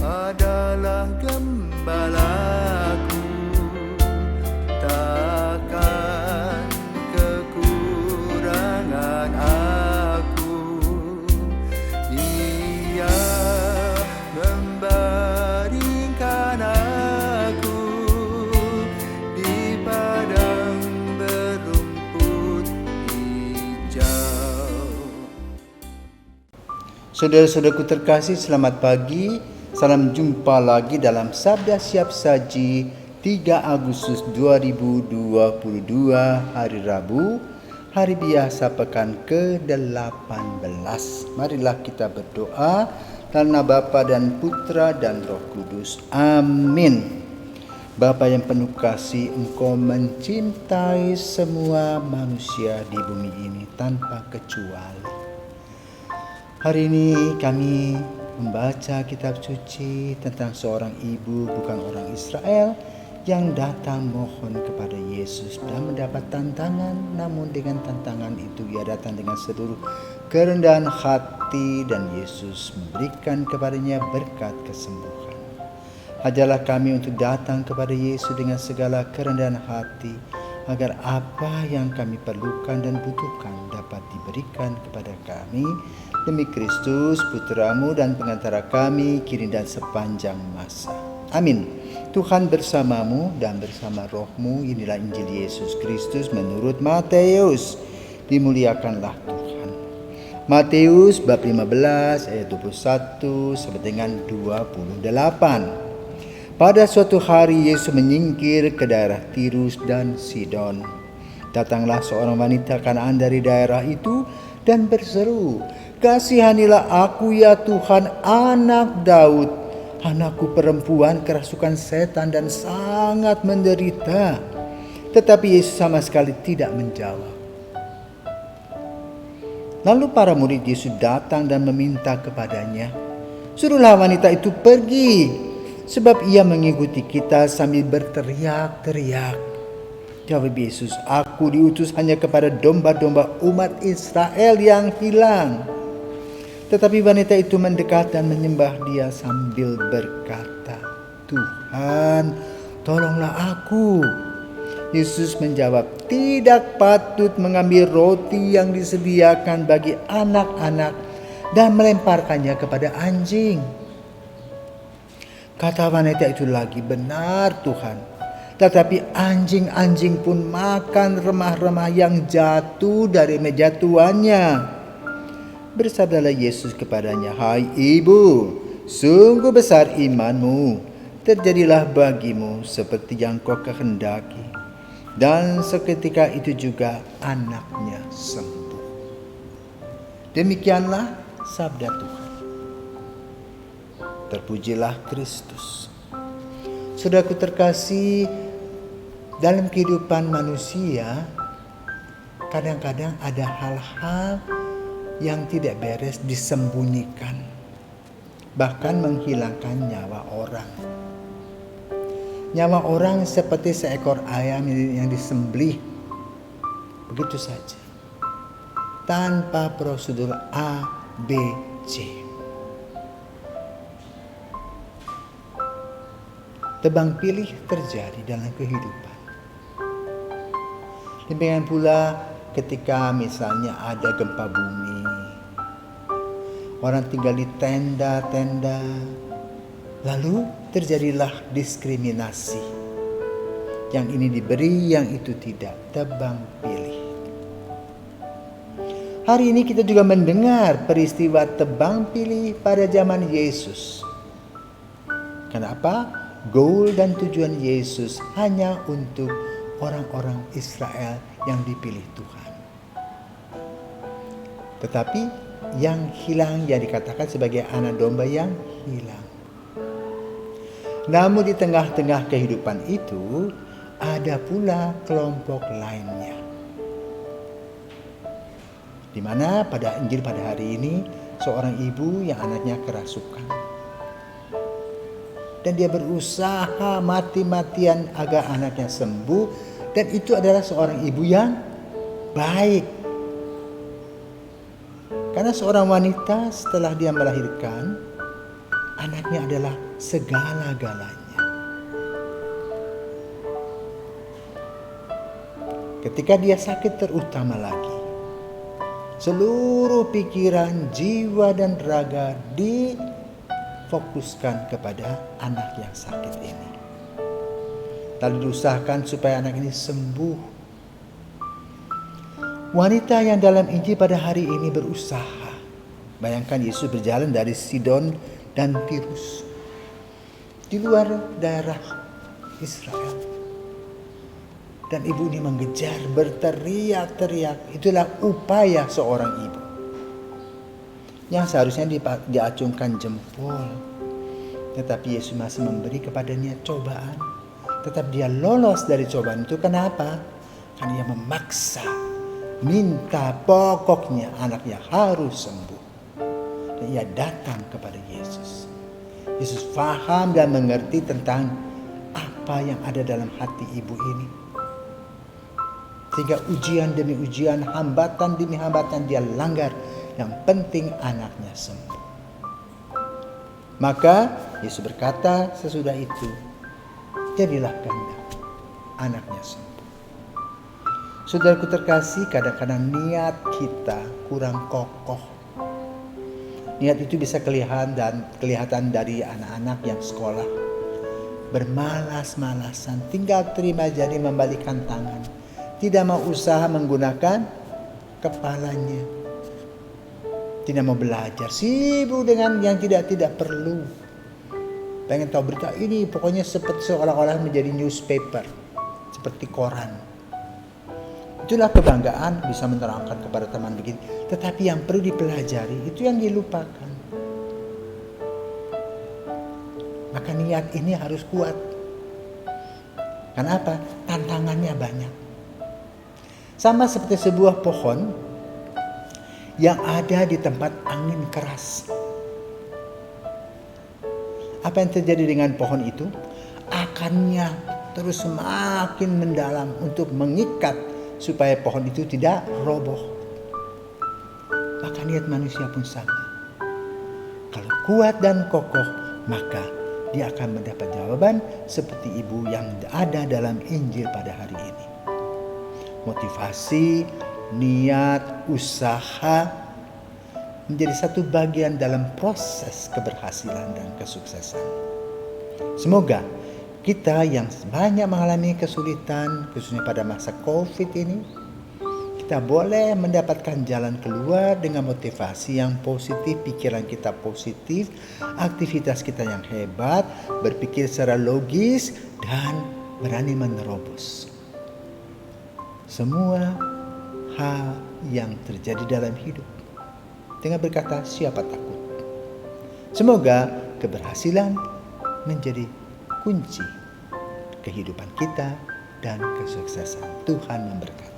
adalah gembalaku, takkan kekurangan aku. Ia membaringkan aku di padang berumput hijau. Saudara-saudaraku terkasih, selamat pagi. Salam jumpa lagi dalam Sabda Siap Saji 3 Agustus 2022, hari Rabu, hari biasa pekan ke-18. Marilah kita berdoa dalam nama Bapa dan Putra dan Roh Kudus. Amin. Bapa yang penuh kasih, Engkau mencintai semua manusia di bumi ini tanpa kecuali. Hari ini kami membaca kitab suci tentang seorang ibu bukan orang Israel yang datang mohon kepada Yesus dan mendapat tantangan. Namun dengan tantangan itu ia datang dengan seluruh kerendahan hati dan Yesus memberikan kepadanya berkat kesembuhan. Ajarlah kami untuk datang kepada Yesus dengan segala kerendahan hati, agar apa yang kami perlukan dan butuhkan dapat diberikan kepada kami. Demi Kristus, Putra-Mu dan pengantara kami, kini dan sepanjang masa. Amin. Tuhan bersamamu dan bersama rohmu. Inilah Injil Yesus Kristus menurut Matius. Dimuliakanlah Tuhan. Matius bab 15 ayat 21 sampai dengan 28. Pada suatu hari Yesus menyingkir ke daerah Tirus dan Sidon. Datanglah seorang wanita Kanaan dari daerah itu dan berseru, "Kasihanilah aku ya Tuhan, anak Daud. Anakku perempuan kerasukan setan dan sangat menderita." Tetapi Yesus sama sekali tidak menjawab. Lalu para murid Yesus datang dan meminta kepadanya, "Suruhlah wanita itu pergi, sebab ia mengikuti kita," sambil berteriak-teriak. Jawab Yesus, "Aku diutus hanya kepada domba-domba umat Israel yang hilang." Tetapi wanita itu mendekat dan menyembah Dia sambil berkata, "Tuhan, tolonglah aku." Yesus menjawab, "Tidak patut mengambil roti yang disediakan bagi anak-anak dan melemparkannya kepada anjing." Kata wanita itu lagi, "Benar Tuhan, tetapi anjing-anjing pun makan remah-remah yang jatuh dari meja tuannya." Bersabdalah Yesus kepadanya, "Hai ibu, sungguh besar imanmu, terjadilah bagimu seperti yang kau kehendaki." Dan seketika itu juga anaknya sembuh. Demikianlah sabda Tuhan. Terpujilah Kristus. Saudaraku terkasih, dalam kehidupan manusia kadang-kadang ada hal-hal yang tidak beres disembunyikan, bahkan menghilangkan nyawa orang. Nyawa orang seperti seekor ayam yang disembelih begitu saja, tanpa prosedur A, B, C. Tebang pilih terjadi dalam kehidupan. Demikian pula ketika misalnya ada gempa bumi, orang tinggal di tenda-tenda, lalu terjadilah diskriminasi. Yang ini diberi, yang itu tidak. Tebang pilih. Hari ini kita juga mendengar peristiwa tebang pilih pada zaman Yesus. Kenapa? Goal dan tujuan Yesus hanya untuk orang-orang Israel yang dipilih Tuhan. Tetapi yang hilang, yang dikatakan sebagai anak domba yang hilang. Namun di tengah-tengah kehidupan itu ada pula kelompok lainnya, di mana pada Injil pada hari ini seorang ibu yang anaknya kerasukan, dan dia berusaha mati-matian agar anaknya sembuh, dan itu adalah seorang ibu yang baik. Karena seorang wanita setelah dia melahirkan, anaknya adalah segala-galanya. Ketika dia sakit terutama lagi, seluruh pikiran, jiwa, dan raga difokuskan kepada anak yang sakit ini. Lalu diusahakan supaya anak ini sembuh. Wanita yang dalam Injil pada hari ini berusaha. Bayangkan Yesus berjalan dari Sidon dan Tirus, di luar daerah Israel. Dan ibu ini mengejar, berteriak-teriak. Itulah upaya seorang ibu yang seharusnya diacungkan jempol. Tetapi Yesus masih memberi kepadanya cobaan. Tetap dia lolos dari cobaan itu. Kenapa? Karena dia memaksa, minta pokoknya anaknya harus sembuh. Dan ia datang kepada Yesus. Yesus paham dan mengerti tentang apa yang ada dalam hati ibu ini. Sehingga ujian demi ujian, hambatan demi hambatan dia langgar. Yang penting anaknya sembuh. Maka Yesus berkata sesudah itu, jadilah kehendak anaknya sembuh. Saudaraku terkasih, kadang-kadang niat kita kurang kokoh. Niat itu bisa kelihatan dari anak-anak yang sekolah. Bermalas-malasan, tinggal terima jadi membalikkan tangan. Tidak mau usaha menggunakan kepalanya. Tidak mau belajar. Sibuk dengan yang tidak perlu. Pengen tahu berita ini, pokoknya seperti seolah-olah menjadi newspaper. Seperti koran. Itulah kebanggaan bisa menerangkan kepada teman begini. Tetapi yang perlu dipelajari itu yang dilupakan. Maka niat ini harus kuat. Karena apa? Tantangannya banyak. Sama seperti sebuah pohon yang ada di tempat angin keras. Apa yang terjadi dengan pohon itu? Akarnya terus semakin mendalam untuk mengikat supaya pohon itu tidak roboh. Maka niat manusia pun sama. Kalau kuat dan kokoh, maka dia akan mendapat jawaban seperti ibu yang ada dalam Injil pada hari ini. Motivasi, niat, usaha menjadi satu bagian dalam proses keberhasilan dan kesuksesan. Semoga kita yang banyak mengalami kesulitan, khususnya pada masa COVID ini, kita boleh mendapatkan jalan keluar dengan motivasi yang positif, pikiran kita positif, aktivitas kita yang hebat, berpikir secara logis, dan berani menerobos semua hal yang terjadi dalam hidup dengan berkata siapa takut. Semoga keberhasilan menjadi kunci kehidupan kita dan kesuksesan. Tuhan memberkati.